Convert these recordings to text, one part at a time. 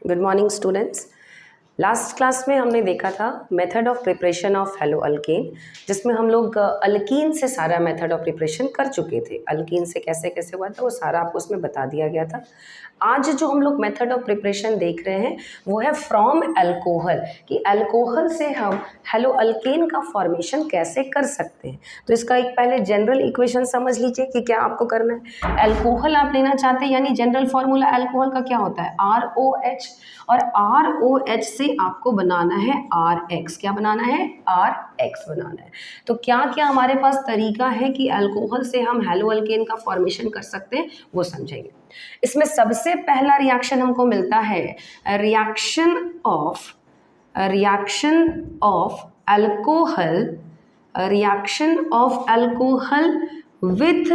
Good morning students. Last class में हमने देखा था method of preparation of hello alkane, जिसमें हम लोग अल्कीन से सारा मेथड ऑफ प्रिपरेशन कर चुके थे। अल्कीन से कैसे कैसे हुआ था वो सारा आपको उसमें बता दिया गया था। आज जो हम लोग मेथड ऑफ प्रिपरेशन देख रहे हैं वो है फ्रॉम अल्कोहल, कि अल्कोहल से हम हेलो अल्केन का फॉर्मेशन कैसे कर सकते हैं। तो इसका एक पहले जनरल इक्वेशन समझ लीजिए कि क्या आपको करना है। अल्कोहल आप लेना चाहते हैं, यानी जनरल फॉर्मूला अल्कोहल का क्या होता है, ROH, और ROH से आपको बनाना है RX। क्या बनाना है, RX बनाना है। तो क्या क्या हमारे पास तरीका है कि अल्कोहल से हम हेलो अल्केन का फॉर्मेशन कर सकते हैं वो समझेंगे। इसमें सबसे पहला रिएक्शन हमको मिलता है reaction of alcohol with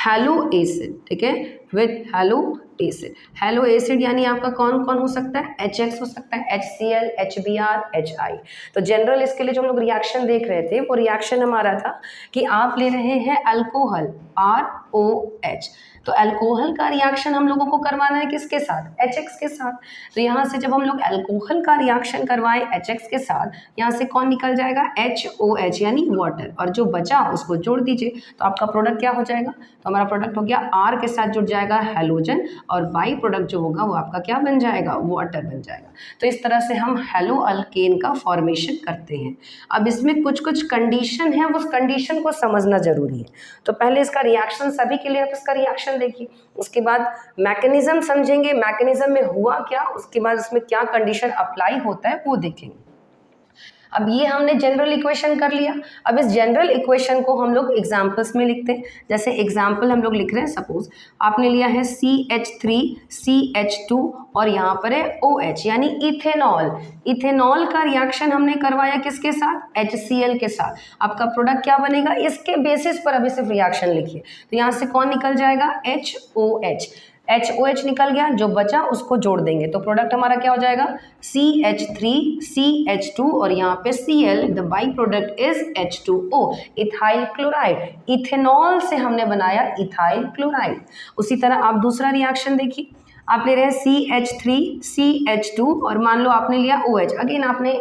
hello acid. ठीक है, with hello acid. Hello acid यानी आपका कौन कौन हो सकता है, HX हो सकता है, HCl, HBr, HI। तो जनरल इसके लिए जो हम लोग रिएक्शन देख रहे थे वो रिएक्शन हमारा था कि आप ले रहे हैं अल्कोहल ROH। तो अल्कोहल का रिएक्शन हम लोगों को करवाना है किसके साथ, HX के साथ। तो यहाँ से जब हम लोग अल्कोहल का रिएक्शन करवाए HX के साथ, यहाँ से कौन निकल जाएगा, HOH यानी वाटर, और जो बचा उसको जोड़ दीजिए। तो आपका प्रोडक्ट क्या हो जाएगा, तो हमारा प्रोडक्ट हो गया R के साथ जुड़ जाएगा हैलोजन, और बाई प्रोडक्ट जो होगा वो आपका क्या बन जाएगा, वाटर बन जाएगा। तो इस तरह से हम हेलो अल्केन का फॉर्मेशन करते हैं। अब इसमें कुछ कुछ कंडीशन है, उस कंडीशन को समझना जरूरी है। तो पहले इसका रिएक्शन, सभी के लिए आप इसका रिएक्शन देखिए, उसके बाद मैकेनिज्म समझेंगे, मैकेनिज्म में हुआ क्या, उसके बाद इसमें क्या कंडीशन अप्लाई होता है वो देखेंगे। अब ये हमने जनरल इक्वेशन कर लिया। अब इस जनरल इक्वेशन को हम लोग एग्जाम्पल्स में लिखते हैं। जैसे एग्जाम्पल हम लोग लिख रहे हैं, सपोज आपने लिया है CH3CH2 और यहाँ पर है OH यानी इथेनॉल। इथेनॉल का रिएक्शन हमने करवाया किसके साथ, HCl के साथ। आपका प्रोडक्ट क्या बनेगा, इसके बेसिस पर अभी सिर्फ रिएक्शन लिखिए। तो यहाँ से कौन निकल जाएगा, HOH निकल गया, जो बचा उसको जोड़ देंगे तो प्रोडक्ट हमारा क्या हो जाएगा, CH3CH2 और यहाँ पे Cl, the by product is H2O, ethyl chloride. Ethanol से हमने बनाया इथाइल क्लोराइड। उसी तरह आप दूसरा रिएक्शन देखिए, आप ले रहे हैं CH3CH2 और मान लो आपने लिया OH, अगेन आपने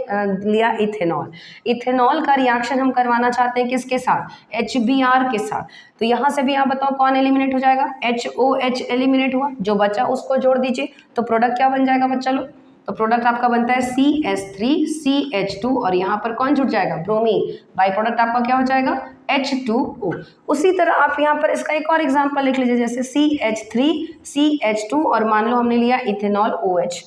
लिया इथेनॉल। इथेनॉल का रिएक्शन हम करवाना चाहते हैं किसके साथ, HBr के साथ। तो यहाँ से भी आप बताओ कौन एलिमिनेट हो जाएगा, HOH एलिमिनेट हुआ, जो बचा उसको जोड़ दीजिए तो प्रोडक्ट क्या बन जाएगा बच्चा लोग, तो प्रोडक्ट आपका बनता है CH3CH2 और यहाँ पर कौन जुड़ जाएगा, ब्रोमीन। बाई प्रोडक्ट आपका क्या हो जाएगा, H2O। उसी तरह आप यहाँ पर इसका एक और एग्जांपल लिख लीजिए, जैसे CH3CH2 और मान लो हमने लिया इथेनॉल OH।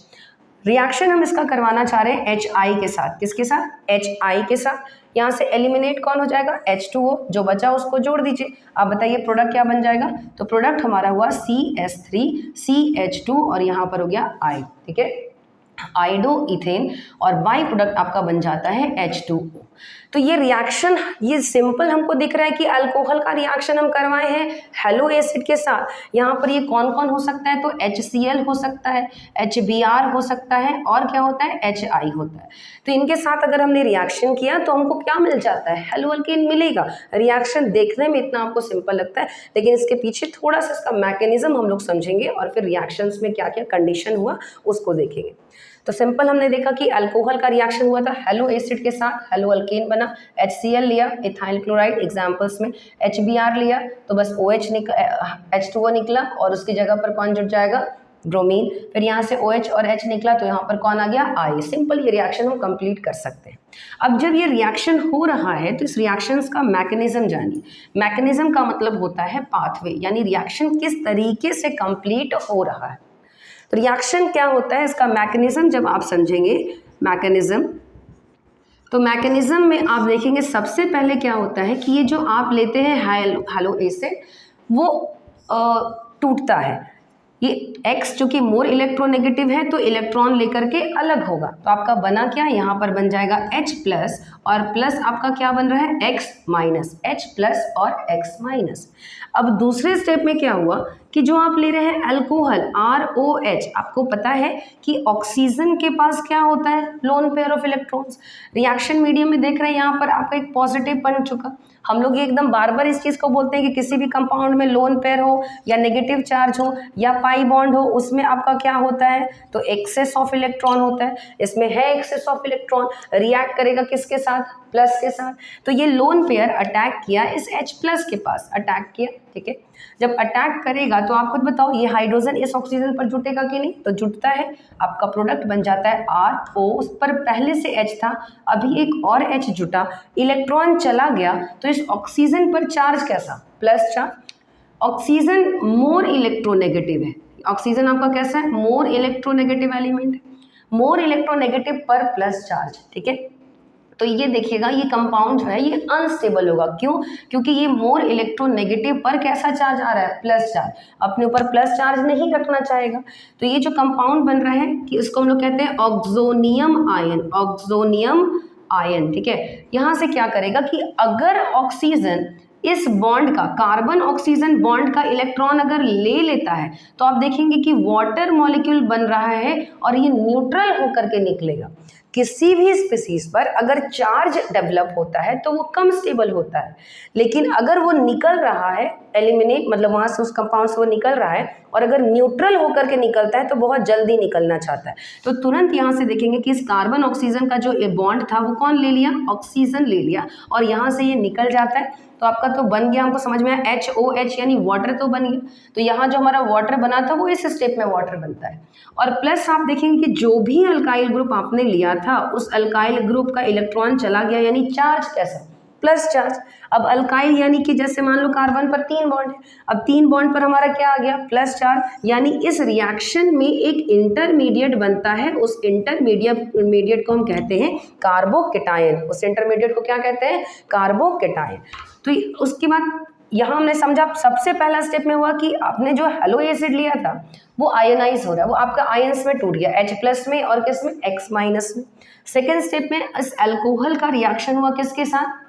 रिएक्शन हम इसका करवाना चाह रहे हैं HI के साथ, किसके साथ, HI के साथ। यहाँ से एलिमिनेट कौन हो जाएगा, H2O, जो बचा उसको जोड़ दीजिए। आप बताइए प्रोडक्ट क्या बन जाएगा, तो प्रोडक्ट हमारा हुआ CH3CH2 और यहाँ पर हो गया I। ठीक है, आइडो इथेन, और बाई प्रोडक्ट आपका बन जाता है H2O। तो ये रिएक्शन, ये सिंपल हमको दिख रहा है कि अल्कोहल का रिएक्शन हम करवाए हैं हेलो एसिड के साथ। यहाँ पर ये कौन कौन हो सकता है, तो HCl हो सकता है, HBr हो सकता है, और क्या होता है, HI होता है। तो इनके साथ अगर हमने रिएक्शन किया तो हमको क्या मिल जाता है, हेलो अल्केन मिलेगा। रिएक्शन देखने में इतना आपको सिंपल लगता है, लेकिन इसके पीछे थोड़ा सा इसका मैकेनिज्म हम लोग समझेंगे और फिर रिएक्शंस में क्या क्या कंडीशन हुआ उसको देखेंगे। तो सिंपल हमने देखा कि अल्कोहल का रिएक्शन हुआ था हेलो एसिड के साथ, हेलो अल्केन बना। HCl लिया, इथाइल क्लोराइड, एग्जांपल्स में HBr लिया तो बस H2O निकला और उसकी जगह पर कौन जुड़ जाएगा, ब्रोमीन। फिर यहाँ से OH और H निकला तो यहाँ पर कौन आ गया, I। सिंपल ये रिएक्शन हम कंप्लीट कर सकते हैं। अब जब ये रिएक्शन हो रहा है तो इस रिएक्शंस का मैकेनिज्म जानिए। मैकेनिज्म का मतलब होता है पाथवे, यानी रिएक्शन किस तरीके से कंप्लीट हो रहा है। तो रिएक्शन क्या होता है, इसका मैकेनिज्म जब आप समझेंगे, मैकेनिज्म, तो मैकेनिज्म में आप देखेंगे सबसे पहले क्या होता है कि ये जो आप लेते हैं हेलो एसिड वो टूटता है। ये X जो कि मोर इलेक्ट्रोनेगेटिव है तो इलेक्ट्रॉन लेकर के अलग होगा, तो आपका बना क्या, यहाँ पर बन जाएगा H+ और प्लस आपका क्या बन रहा है, X-, H+ और X-। अब दूसरे स्टेप में क्या हुआ कि जो आप ले रहे हैं अल्कोहल ROH, आपको पता है कि ऑक्सीजन के पास क्या होता है, lone pair of electrons. Reaction medium में देख रहे हैं यहाँ पर आपका एक पॉजिटिव बन चुका। हम लोग ये एकदम बार बार इस चीज़ को बोलते हैं कि किसी भी कंपाउंड में लोन पेयर हो या नेगेटिव चार्ज हो या पाई बॉन्ड हो, उसमें आपका क्या होता है, तो एक्सेस ऑफ इलेक्ट्रॉन होता है। इसमें है एक्सेस ऑफ इलेक्ट्रॉन, रिएक्ट करेगा किसके साथ, प्लस के साथ। तो ये लोन पेयर अटैक किया इस H प्लस के पास, अटैक किया, ठीक है। जब अटैक करेगा तो आप खुद बताओ ये हाइड्रोजन इस ऑक्सीजन पर जुटेगा कि नहीं, तो जुटता है, आपका प्रोडक्ट बन जाता है RO। उस पर पहले से H था, अभी एक और H जुटा, इलेक्ट्रॉन चला गया, तो इस ऑक्सीजन पर चार्ज कैसा, plus charge. Oxygen more electronegative है, ऑक्सीजन आपका कैसा है, मोर इलेक्ट्रोनेगेटिव एलिमेंट है, मोर इलेक्ट्रोनेगेटिव पर प्लस चार्ज, ठीक है। तो ये देखिएगा ये कंपाउंड जो है ये अनस्टेबल होगा, क्यों, क्योंकि ये मोर इलेक्ट्रोनेगेटिव पर कैसा चार्ज आ रहा है, प्लस चार्ज, अपने ऊपर प्लस चार्ज नहीं रखना चाहेगा। तो ये जो कंपाउंड बन रहा है कि इसको हम लोग कहते हैं ऑक्सोनियम आयन, ऑक्सोनियम आयन, ठीक है। यहाँ से क्या करेगा कि अगर ऑक्सीजन इस बॉन्ड का, कार्बन ऑक्सीजन बॉन्ड का इलेक्ट्रॉन अगर ले लेता है तो आप देखेंगे कि वाटर मॉलिक्यूल बन रहा है और ये न्यूट्रल होकर के निकलेगा। किसी भी स्पीसीज पर अगर चार्ज डेवलप होता है तो वो कम स्टेबल होता है, लेकिन अगर वो निकल रहा है एलिमिनेट, मतलब वहाँ से उस कंपाउंड से वो निकल रहा है और अगर न्यूट्रल होकर के निकलता है तो बहुत जल्दी निकलना चाहता है। तो तुरंत यहाँ से देखेंगे कि इस कार्बन ऑक्सीजन का जो बॉन्ड था वो कौन ले लिया, ऑक्सीजन ले लिया, और यहाँ से ये निकल जाता है। तो आपका तो बन गया, हमको समझ में आया, HOH यानी वाटर तो बन गया। तो यहाँ जो हमारा वाटर बना था वो इस स्टेप में वाटर बनता है। और प्लस आप देखेंगे कि जो भी अल्काइल ग्रुप आपने लिया था उस अल्काइल ग्रुप का इलेक्ट्रॉन चला गया, यानी चार्ज कैसा, प्लस चार्ज। अब अल्काइल यानी कि जैसे मान लो कार्बन पर 3 बॉन्ड है, अब 3 बॉन्ड पर हमारा क्या आ गया, प्लस चार्ज, यानी इस रिएक्शन में एक इंटरमीडिएट बनता है। उस इंटरमीडिएट को हम कहते हैं कार्बोकेटायन। उस इंटरमीडिएट को क्या कहते हैं, कार्बोकेटायन। तो उसके बाद यहाँ हमने समझा सबसे पहला स्टेप में हुआ कि आपने जो हेलो एसिड लिया था वो आयनाइज हो रहा है, वो आपका आयंस में टूट गया, H प्लस में और किस में, X माइनस में। सेकेंड स्टेप में इस अल्कोहल का रिएक्शन हुआ किसके साथ,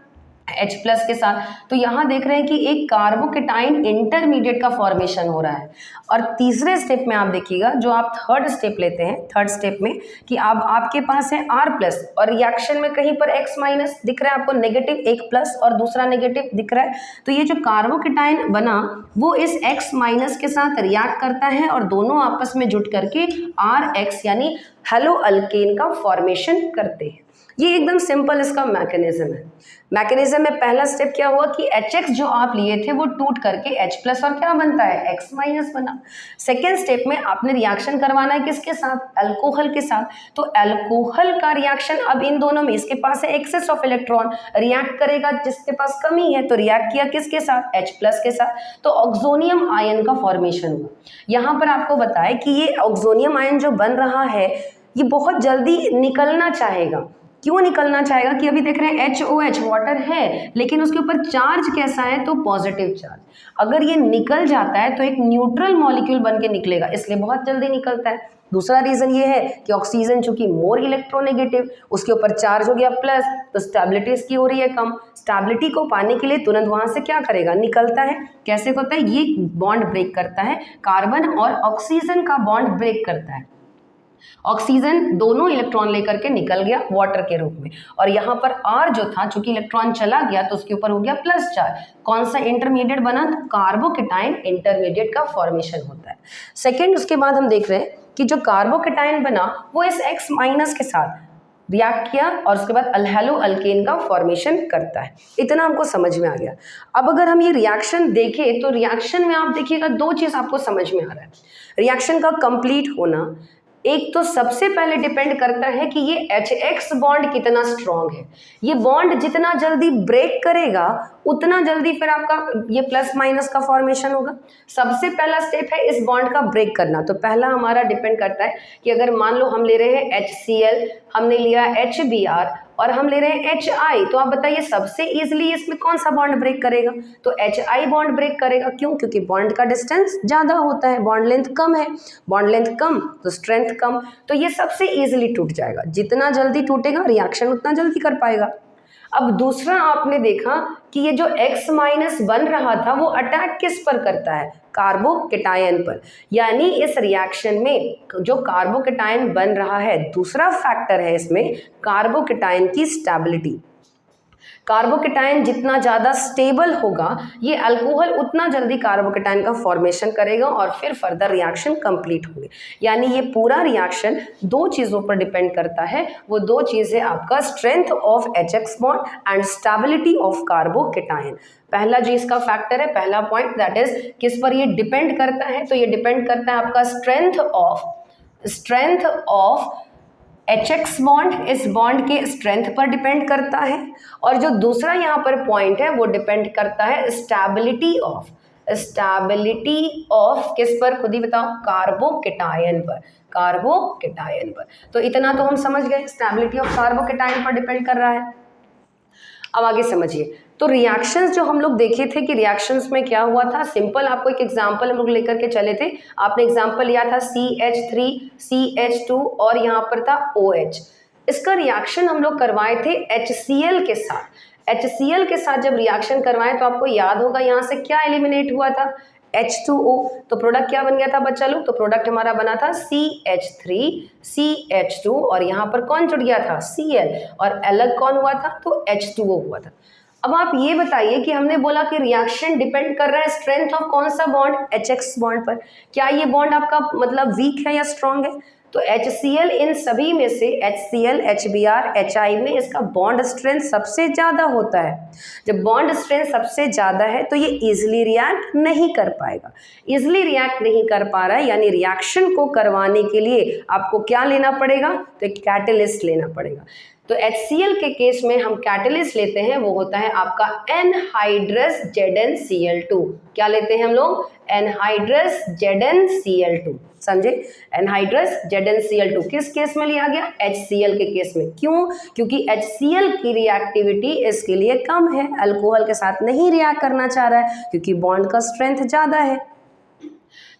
H प्लस के साथ। तो यहाँ देख रहे हैं कि एक कार्बोकेटाइन इंटरमीडिएट का फॉर्मेशन हो रहा है। और तीसरे स्टेप में आप देखिएगा, जो आप थर्ड स्टेप लेते हैं, थर्ड स्टेप में कि अब आपके पास है R प्लस और रिएक्शन में कहीं पर X माइनस दिख रहा है आपको, नेगेटिव, एक प्लस और दूसरा नेगेटिव दिख रहा है। तो ये जो कार्बोकेटाइन बना वो इस X माइनस के साथ रिएक्ट करता है और दोनों आपस में जुट करके RH यानी हेलो अल्केन का फॉर्मेशन करते हैं। ये एकदम सिंपल इसका मैकेनिज्म है। मैकेनिज्म में पहला स्टेप क्या हुआ कि HX जो आप लिए थे वो टूट करके H प्लस और क्या बनता है, X माइनस बना। सेकेंड स्टेप में आपने रिएक्शन करवाना है किसके साथ, अल्कोहल के साथ। तो अल्कोहल का रिएक्शन अब इन दोनों में, इसके पास है एक्सेस ऑफ इलेक्ट्रॉन, रिएक्ट करेगा जिसके पास कमी है, तो रिएक्ट किया किसके साथ, H प्लस के साथ। तो ऑक्सोनियम आयन का फॉर्मेशन हुआ। यहाँ पर आपको बताए कि ये ऑक्सोनियम आयन जो बन रहा है ये बहुत जल्दी निकलना चाहेगा। क्यों निकलना चाहेगा कि अभी देख रहे हैं HOH वाटर है, लेकिन उसके ऊपर चार्ज कैसा है, तो पॉजिटिव चार्ज। अगर ये निकल जाता है तो एक न्यूट्रल मॉलिक्यूल बन के निकलेगा, इसलिए बहुत जल्दी निकलता है। दूसरा रीजन ये है कि ऑक्सीजन चूंकि मोर इलेक्ट्रोनेगेटिव, उसके ऊपर चार्ज हो गया प्लस, तो स्टेबिलिटी इसकी हो रही है कम। स्टेबिलिटी को पाने के लिए तुरंत वहां से क्या करेगा, निकलता है। कैसे होता है, ये बॉन्ड ब्रेक करता है, कार्बन और ऑक्सीजन का बॉन्ड ब्रेक करता है। ऑक्सीजन दोनों इलेक्ट्रॉन लेकर के निकल गया वाटर के रूप में, और यहाँ पर R जो था चूंकि इलेक्ट्रॉन चला गया तो उसके ऊपर हो गया प्लस चार्ज। कौन सा इंटरमीडिएट बना, तो कार्बोकेटाइन इंटरमीडिएट का फॉर्मेशन होता है। सेकेंड, उसके बाद हम देख रहे हैं कि जो कार्बोकेटाइन बना वो इस X माइनस के साथ रिएक्ट किया और उसके बाद हेलो अल्केन का फॉर्मेशन करता है। इतना हमको समझ में आ गया। अब अगर हम ये रिएक्शन देखें तो रिएक्शन में आप देखिएगा दो चीज आपको समझ में आ रहा है। रिएक्शन का कंप्लीट होना एक तो सबसे पहले डिपेंड करता है कि ये HX बॉन्ड कितना स्ट्रॉन्ग है। ये बॉन्ड जितना जल्दी ब्रेक करेगा उतना जल्दी फिर आपका ये प्लस माइनस का फॉर्मेशन होगा। सबसे पहला स्टेप है इस बॉन्ड का ब्रेक करना। तो पहला हमारा डिपेंड करता है कि अगर मान लो हम ले रहे हैं HCl, हमने लिया HBr और हम ले रहे हैं HI, तो आप बताइए सबसे इजीली इसमें कौन सा बॉन्ड ब्रेक करेगा, तो HI बॉन्ड ब्रेक करेगा। क्यों, क्योंकि बॉन्ड का डिस्टेंस ज़्यादा होता है, बॉन्ड लेंथ कम है, बॉन्ड लेंथ कम तो स्ट्रेंथ कम, तो ये सबसे इजीली टूट जाएगा। जितना जल्दी टूटेगा रिएक्शन उतना जल्दी कर पाएगा। अब दूसरा आपने देखा कि ये जो X माइनस बन रहा था वो अटैक किस पर करता है, कार्बोकेटायन पर। यानी इस रिएक्शन में जो कार्बोकेटायन बन रहा है, दूसरा फैक्टर है इसमें कार्बोकेटायन की स्टेबिलिटी। कार्बोकेटायन जितना ज़्यादा स्टेबल होगा, ये अल्कोहल उतना जल्दी कार्बोकेटायन का फॉर्मेशन करेगा और फिर फर्दर रिएक्शन कंप्लीट होंगे। यानी ये पूरा रिएक्शन दो चीज़ों पर डिपेंड करता है। वो दो चीज़ें आपका strength of HX bond and stability of carbocation. पहला जो इसका फैक्टर है, पहला पॉइंट, दैट इज किस पर ये डिपेंड करता है, तो ये डिपेंड करता है आपका स्ट्रेंथ ऑफ HX बॉन्ड, इस बॉन्ड के स्ट्रेंथ पर डिपेंड करता है। और जो दूसरा यहाँ पर पॉइंट है वो डिपेंड करता है स्टेबिलिटी ऑफ किस पर, खुद ही बताओ, कार्बोकेटायन पर। तो इतना तो हम समझ गए, स्टेबिलिटी ऑफ कार्बोकेटायन पर डिपेंड कर रहा है। अब आगे समझिए, तो रिएक्शंस जो हम लोग देखे थे कि रिएक्शंस में क्या हुआ था, सिंपल आपको एक एग्जांपल हम लोग लेकर के चले थे। आपने एग्जांपल लिया था CH3 CH2 और यहाँ पर था OH। इसका रिएक्शन हम लोग करवाए थे HCl के साथ। HCl के साथ जब रिएक्शन करवाए तो आपको याद होगा यहाँ से क्या एलिमिनेट हुआ था, H2O। तो प्रोडक्ट क्या बन गया था बच्चा लोग, तो प्रोडक्ट हमारा बना था CH3 CH2 और यहाँ पर कौन जुड़ गया था, Cl, और अलग कौन हुआ था, तो H2O हुआ था। अब आप ये बताइए कि हमने बोला कि रिएक्शन डिपेंड कर रहा है स्ट्रेंथ ऑफ कौन सा बॉन्ड, HX बॉन्ड पर। क्या ये बॉन्ड आपका मतलब वीक है या स्ट्रांग है, तो HCl इन सभी में से HCl, HBr, HI में इसका बॉन्ड स्ट्रेंथ सबसे ज़्यादा होता है। जब बॉन्ड स्ट्रेंथ सबसे ज़्यादा है तो ये इजीली रिएक्ट नहीं कर पाएगा। इजीली रिएक्ट नहीं कर पा रहा है, यानी रिएक्शन को करवाने के लिए आपको क्या लेना पड़ेगा, तो एक कैटेलिस्ट लेना पड़ेगा। तो HCl के केस में हम कैटेलिस्ट लेते हैं, वो होता है आपका एनहाइड्रस ZnCl2। क्या लेते हैं हम लोग, एनहाइड्रस ZnCl2, समझे, एनहाइड्रस ZnCl2 किस केस में लिया गया, HCl के केस में। क्यों, क्योंकि HCl की रिएक्टिविटी इसके लिए कम है, अल्कोहल के साथ नहीं रिएक्ट करना चाह रहा है क्योंकि बॉन्ड का स्ट्रेंथ ज़्यादा है।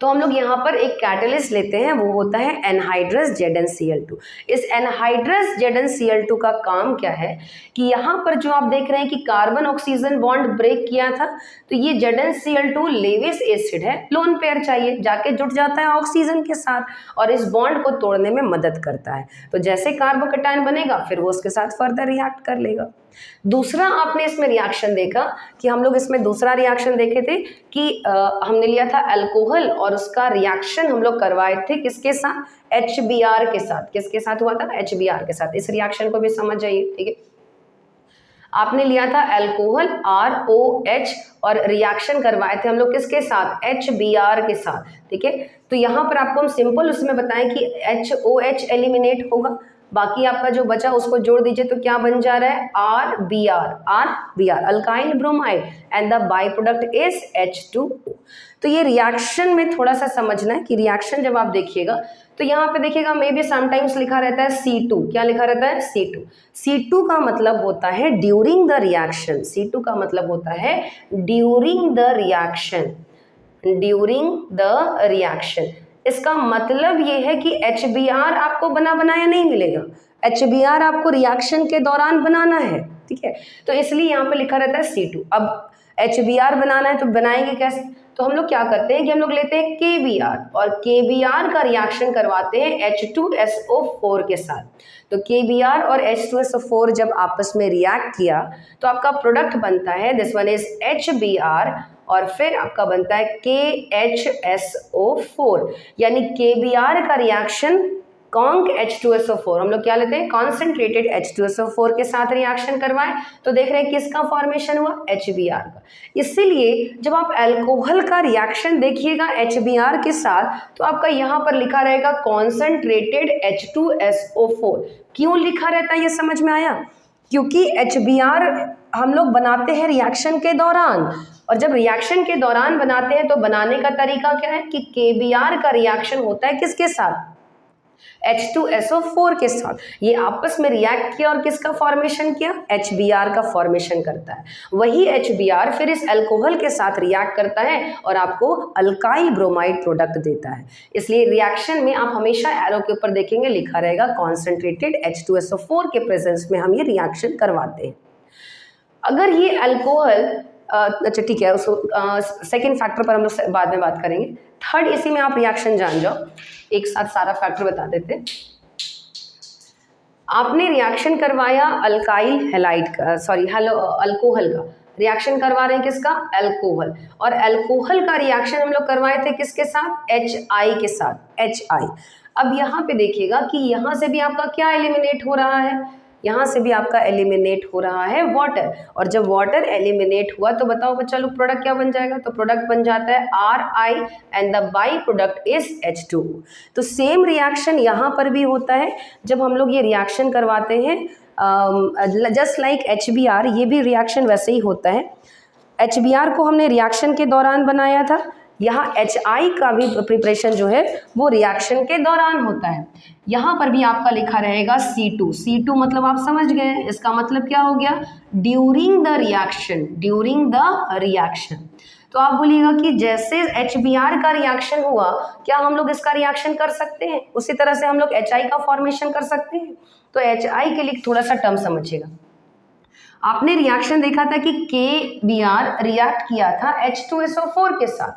तो हम लोग यहाँ पर एक कैटेलिस्ट लेते हैं, वो होता है एनहाइड्रस ZnCl2। इस एनहाइड्रस ZnCl2 का काम क्या है कि यहाँ पर जो आप देख रहे हैं कि कार्बन ऑक्सीजन बॉन्ड ब्रेक किया था, तो ये ZnCl2 लेविस एसिड है, लोन पेयर चाहिए, जाके जुट जाता है ऑक्सीजन के साथ और इस बॉन्ड को तोड़ने में मदद करता है। तो जैसे कार्बोकेटायन बनेगा फिर वो उसके साथ फर्दर रिएक्ट कर लेगा। दूसरा आपने इसमें रिएक्शन देखा कि हम लोग इसमें दूसरा रिएक्शन देखे थे कि हमने लिया था अल्कोहल और उसका रिएक्शन हम लोग करवाए थे किसके साथ, HBr के साथ। किसके साथ हुआ था, HBr के साथ। इस रिएक्शन को भी समझ जाइए, ठीक है। आपने लिया था अल्कोहल ROH और रिएक्शन करवाए थे हम लोग किसके साथ, HBr के साथ, ठीक है। तो यहाँ पर आपको हम सिंपल उसमें बताएं कि HOH एलिमिनेट होगा, बाकी आपका जो बचा उसको जोड़ दीजिए तो क्या बन जा रहा है, RBr alkyl bromide and the by product is H2O। तो ये रिएक्शन में थोड़ा सा समझना है कि रिएक्शन जब आप देखिएगा तो यहाँ पे देखिएगा मे बी समटाइम्स लिखा रहता है C2। क्या लिखा रहता है, C2 का मतलब होता है ड्यूरिंग द रिएक्शन। C2 का मतलब होता है ड्यूरिंग द रिएक्शन। इसका मतलब ये है कि HBr आपको बना बनाया नहीं मिलेगा, HBr आपको रिएक्शन के दौरान बनाना है, ठीक है। तो इसलिए यहाँ पे लिखा रहता है C2। अब HBr बनाना है तो बनाएंगे कैसे, तो हम लोग क्या करते हैं कि हम लोग लेते हैं KBr और KBr का रिएक्शन करवाते हैं H2SO4 के साथ। तो KBr और H2SO4 जब आपस में रिएक्ट किया तो आपका प्रोडक्ट बनता है, दिस वन इज HBr और फिर आपका बनता है KHSO4। यानी KBr का रिएक्शन कॉन्क H2SO4, हम लोग क्या लेते हैं, कॉन्सेंट्रेटेड H2SO4 के साथ रिएक्शन करवाएं तो देख रहे हैं किसका फॉर्मेशन हुआ, HBr का। इसीलिए जब आप अल्कोहल का रिएक्शन देखिएगा HBr के साथ तो आपका यहाँ पर लिखा रहेगा कॉन्सेंट्रेटेड H2SO4। क्यों लिखा रहता है ये समझ में आया, क्योंकि HBr हम लोग बनाते हैं रिएक्शन के दौरान, और जब रिएक्शन के दौरान बनाते हैं तो बनाने का तरीका क्या है कि KBr का रिएक्शन होता है किसके साथ, H2SO4 के साथ। ये आपस में रिएक्ट किया और किसका फॉर्मेशन किया, HBr का फॉर्मेशन करता है। वही HBr फिर इस अल्कोहल के साथ रिएक्ट करता है और आपको अल्काइल ब्रोमाइड प्रोडक्ट देता है। इसलिए रिएक्शन में आप हमेशा एरो के ऊपर देखेंगे लिखा रहेगा कॉन्सेंट्रेटेड H2SO4 के प्रेजेंस में हम ये रिएक्शन करवाते हैं। अगर ये अल्कोहल, अच्छा ठीक है, उसको सेकेंड फैक्टर पर हम लोग बाद में बात करेंगे। थर्ड, इसी में आप रिएक्शन जान जाओ, एक साथ सारा फैक्टर बता देते हैं। आपने रिएक्शन करवाया अल्काइल हैलाइड का, सॉरी अल्कोहल का रिएक्शन करवा रहे हैं, किसका? अल्कोहल। और अल्कोहल का रिएक्शन हम लोग करवाए थे किसके साथ? HI के साथ, HI। अब यहाँ पे देखिएगा कि यहाँ से भी आपका क्या एलिमिनेट हो रहा है, यहाँ से भी आपका एलिमिनेट हो रहा है वाटर। और जब वाटर एलिमिनेट हुआ तो बताओ बच्चा लोग प्रोडक्ट क्या बन जाएगा? तो प्रोडक्ट बन जाता है RI and the by product is H2। तो सेम रिएक्शन यहाँ पर भी होता है जब हम लोग ये रिएक्शन करवाते हैं, जस्ट लाइक HBr, ये भी रिएक्शन वैसे ही होता है। HBr को हमने रिएक्शन के दौरान बनाया था, यहाँ HI का भी प्रिपरेशन जो है वो रिएक्शन के दौरान होता है। यहाँ पर भी आपका लिखा रहेगा C2। C2 मतलब आप समझ गए, इसका मतलब क्या हो गया? During the reaction, during the reaction. तो आप बोलिएगा कि जैसे HBr का रिएक्शन हुआ, क्या हम लोग इसका रिएक्शन कर सकते हैं? उसी तरह से हम लोग HI का फॉर्मेशन कर सकते हैं। तो HI के लिए थोड़ा सा टर्म समझिएगा। आपने रिएक्शन देखा था कि KBr रिएक्ट किया था H2SO4 के साथ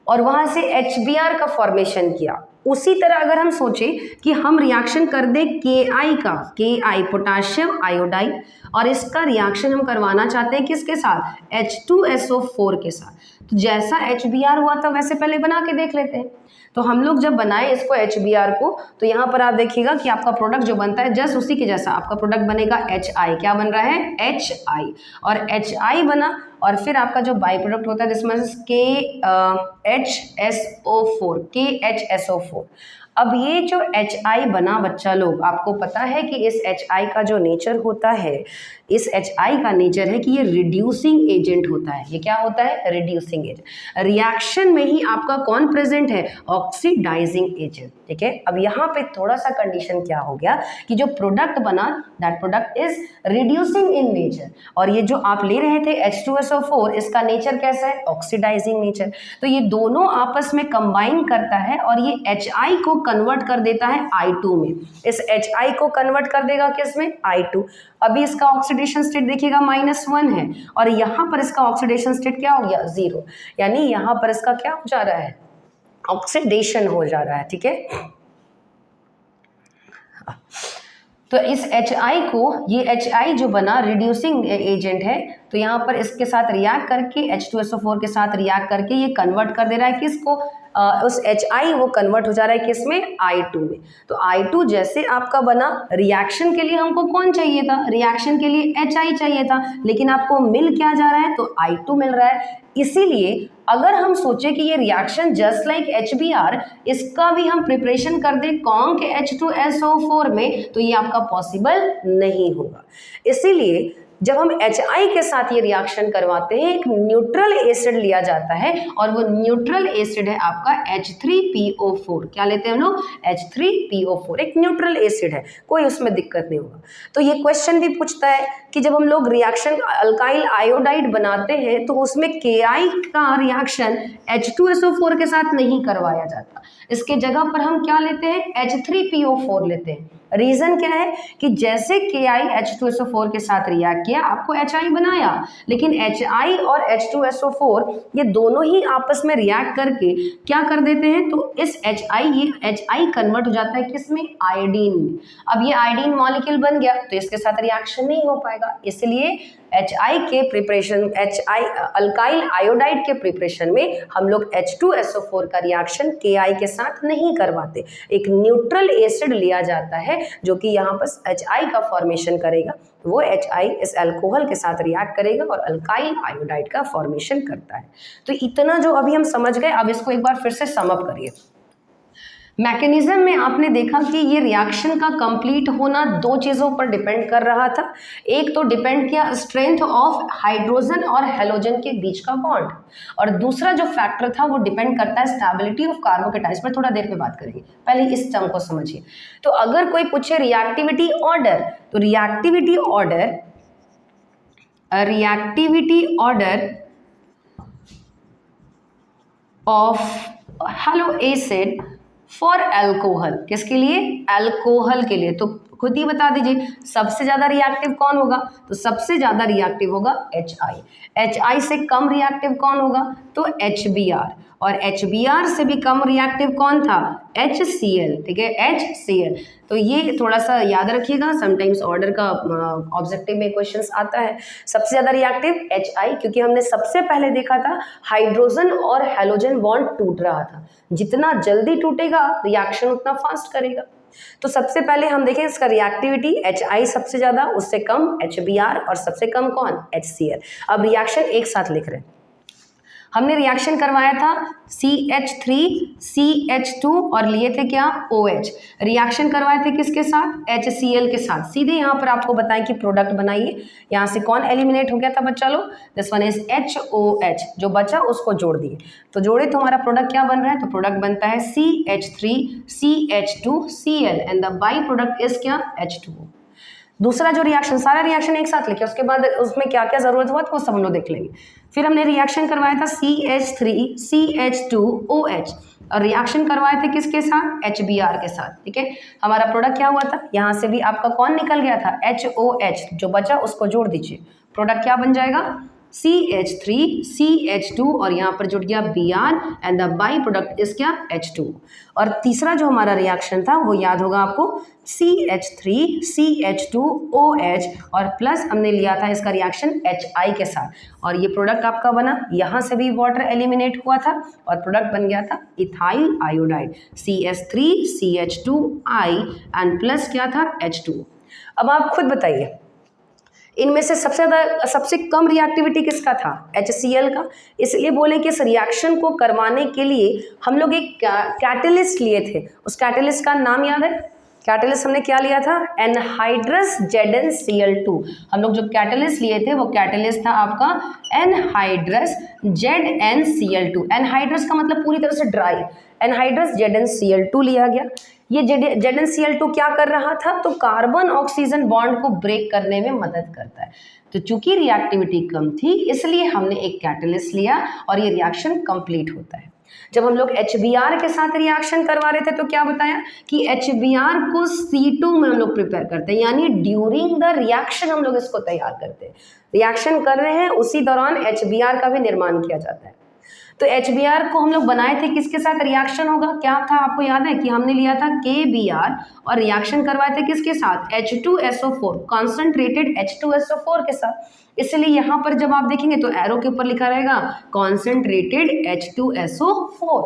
और वहां से HBr का फॉर्मेशन किया। उसी तरह अगर हम सोचें कि हम रिएक्शन कर दें KI का, KI पोटाशियम आयोडाइड, और इसका रिएक्शन हम करवाना चाहते हैं किसके साथ? H2SO4 के साथ। तो जैसा HBr हुआ था वैसे पहले बना के देख लेते हैं। तो हम लोग जब बनाए इसको HBr को, तो यहाँ पर आप देखिएगा कि आपका प्रोडक्ट जो बनता है जस्ट उसी के जैसा आपका प्रोडक्ट बनेगा HI। क्या बन रहा है? HI। और HI बना और फिर आपका जो बाई प्रोडक्ट होता है जिसमें KHSO4। अब ये जो HI बना बच्चा लोग, आपको पता है कि इस HI का जो नेचर होता है, इस HI का नेचर है कि ये रिड्यूसिंग एजेंट होता है। ये क्या होता है? Reducing agent. रिएक्शन में ही आपका कौन प्रेजेंट है? Oxidising agent. ठीक है, अब यहाँ पे थोड़ा सा कंडीशन क्या हो गया कि जो प्रोडक्ट बना that product is reducing in nature, और ये जो आप ले रहे थे H2SO4, इसका नेचर कैसा है? Oxidising nature. तो ये दोनों आपस में कंबाइन करता है और ये HI को कन्वर्ट कर देता है I2 में। इस HI को कन्वर्ट कर देगा किस में? I2। अभी इसका ऑक्सीडेशन स्टेट देखिएगा -1 है और यहाँ पर इसका ऑक्सीडेशन स्टेट क्या हो गया? 0। यानी यहाँ पर इसका क्या हो जा रहा है? ऑक्सीडेशन हो जा रहा है। ठीक है, तो इस HI को, ये HI जो बना रिड्यूसिंग एजेंट है, तो यहाँ पर इसके साथ रिएक्ट करके H2SO4 के साथ रिएक्ट करके ये कन्वर्ट कर दे रहा है किसको? उस HI वो कन्वर्ट हो जा रहा है किसमें? I2 में। तो I2 जैसे आपका बना, रिएक्शन के लिए हमको कौन चाहिए था? रिएक्शन के लिए HI चाहिए था, लेकिन आपको मिल क्या जा रहा है? तो I2 मिल रहा है। इसीलिए अगर हम सोचे कि ये रिएक्शन जस्ट लाइक HBr, इसका भी हम प्रिपरेशन कर दें कौन के H2SO4 में, तो ये आपका पॉसिबल नहीं होगा। इसीलिए जब हम HI के साथ ये रिएक्शन करवाते हैं, एक न्यूट्रल एसिड लिया जाता है और वो न्यूट्रल एसिड है आपका H3PO4। क्या लेते हैं हम लोग? H3PO4 एक न्यूट्रल एसिड है, कोई उसमें दिक्कत नहीं होगा। तो ये क्वेश्चन भी पूछता है कि जब हम लोग रिएक्शन अल्काइल आयोडाइड बनाते हैं तो उसमें KI का रिएक्शन H2SO4 के साथ नहीं करवाया जाता, इसके जगह पर हम क्या लेते हैं? H3PO4 लेते हैं। रीजन क्या है कि जैसे KI H2SO4 के साथ रिएक्ट किया, आपको HI बनाया, लेकिन HI और H2SO4 ये दोनों ही आपस में रिएक्ट करके क्या कर देते हैं? तो इस HI कन्वर्ट हो जाता है किसमें? आयोडीन में। अब ये आयोडीन मॉलिक्यूल बन गया तो इसके साथ रिएक्शन नहीं हो पाएगा, इसलिए HI के प्रिपरेशन, HI अल्काइल आयोडाइड के प्रिपरेशन में हम लोग H2SO4 का रिएक्शन KI के साथ नहीं करवाते। एक न्यूट्रल एसिड लिया जाता है जो कि यहाँ पर HI का फॉर्मेशन करेगा, वो HI इस अल्कोहल के साथ रिएक्ट करेगा और अल्काइल आयोडाइड का फॉर्मेशन करता है। तो इतना जो अभी हम समझ गए, अब इसको एक बार फिर से सम अप करिए। मैकेनिज्म में आपने देखा कि ये रिएक्शन का कंप्लीट होना दो चीज़ों पर डिपेंड कर रहा था। एक तो डिपेंड किया स्ट्रेंथ ऑफ हाइड्रोजन और हेलोजन के बीच का बॉन्ड, और दूसरा जो फैक्टर था वो डिपेंड करता है स्टेबिलिटी ऑफ कार्बोकेटाइन्स पर। थोड़ा देर पे बात करेंगे, पहले इस टर्म को समझिए। तो अगर कोई पूछे रिएक्टिविटी ऑर्डर, तो reactivity order of hello acid for alcohol, किसके लिए? अल्कोहल के लिए। तो खुद ही बता दीजिए सबसे ज्यादा रिएक्टिव कौन होगा? तो सबसे ज्यादा रिएक्टिव होगा HI। HI से कम रिएक्टिव कौन होगा? तो HBr। और HBr से भी कम रिएक्टिव कौन था? HCl। ठीक है, HCl। तो ये थोड़ा सा याद रखिएगा, समटाइम्स ऑर्डर का ऑब्जेक्टिव में क्वेश्चंस आता है। सबसे ज्यादा रिएक्टिव HI, क्योंकि हमने सबसे पहले देखा था हाइड्रोजन और हेलोजन बॉन्ड टूट रहा था, जितना जल्दी टूटेगा रिएक्शन उतना फास्ट करेगा। तो सबसे पहले हम देखें इसका रिएक्टिविटी, HI सबसे ज्यादा, उससे कम HBr और सबसे कम कौन? HCl। अब रिएक्शन एक साथ लिख रहे हैं। हमने रिएक्शन करवाया था CH3 CH2 और लिए थे क्या? OH। रिएक्शन करवाए थे किसके साथ? HCl के साथ। सीधे यहाँ पर आपको बताएं कि प्रोडक्ट बनाइए। यहाँ से कौन एलिमिनेट हो गया था बच्चा लोग? This one is HOH। जो बचा उसको जोड़ दिए, तो जोड़े तो हमारा प्रोडक्ट क्या बन रहा है? तो प्रोडक्ट बनता है CH3 CH2 Cl and the by product is क्या? H2O। दूसरा जो रिएक्शन, सारा रिएक्शन एक साथ लिखे, उसके बाद उसमें क्या क्या जरूरत हुआ तो वो सब हम लोग देख लेंगे। फिर हमने रिएक्शन करवाया था CH3 CH2OH और रिएक्शन करवाए थे किसके साथ? HBr के साथ। ठीक है, हमारा प्रोडक्ट क्या हुआ था? यहाँ से भी आपका कौन निकल गया था? HOH। जो बचा उसको जोड़ दीजिए, प्रोडक्ट क्या बन जाएगा? CH3 CH2 और यहाँ पर जुड़ गया Br and the by product is क्या? H2। और तीसरा जो हमारा रिएक्शन था वो याद होगा आपको, CH3 CH2OH और प्लस हमने लिया था इसका रिएक्शन HI के साथ, और ये प्रोडक्ट आपका बना। यहाँ से भी वाटर एलिमिनेट हुआ था और प्रोडक्ट बन गया था ethyl iodide, CH3 CH2I and plus क्या था? H2। अब आप खुद बताइए इनमें से सबसे कम रिएक्टिविटी किसका था? HCl का। इसलिए बोले कि इस रिएक्शन को करवाने के लिए हम लोग एक कैटलिस्ट लिए थे। उस कैटलिस्ट का नाम याद है? कैटलिस्ट हमने क्या लिया था? Anhydrous ZnCl2। हम लोग जो कैटलिस्ट लिए थे वो कैटलिस्ट था आपका एनहाइड्रस ZnCl2। एनहाइड्रस का मतलब पूरी तरह से ड्राई, एनहाइड्रस ZnCl2 लिया गया। ये ZnCl2 क्या कर रहा था? तो कार्बन ऑक्सीजन बॉन्ड को ब्रेक करने में मदद करता है। तो चूंकि रिएक्टिविटी कम थी इसलिए हमने एक कैटलिस्ट लिया और ये रिएक्शन कंप्लीट होता है। जब हम लोग HBr के साथ रिएक्शन करवा रहे थे तो क्या बताया कि HBr को C2 में हम लोग प्रिपेयर करते हैं, यानी ड्यूरिंग द रिएक्शन हम लोग इसको तैयार करते हैं। रिएक्शन कर रहे हैं उसी दौरान HBr का भी निर्माण किया जाता है। तो HBr को हम लोग बनाए थे किसके साथ रिएक्शन होगा? क्या था आपको याद है कि हमने लिया था KBr और रिएक्शन करवाए थे किसके साथ? H2SO4, कॉन्सेंट्रेटेड H2SO4 के साथ। इसलिए यहाँ पर जब आप देखेंगे तो एरो के ऊपर लिखा रहेगा कॉन्सेंट्रेटेड H2SO4।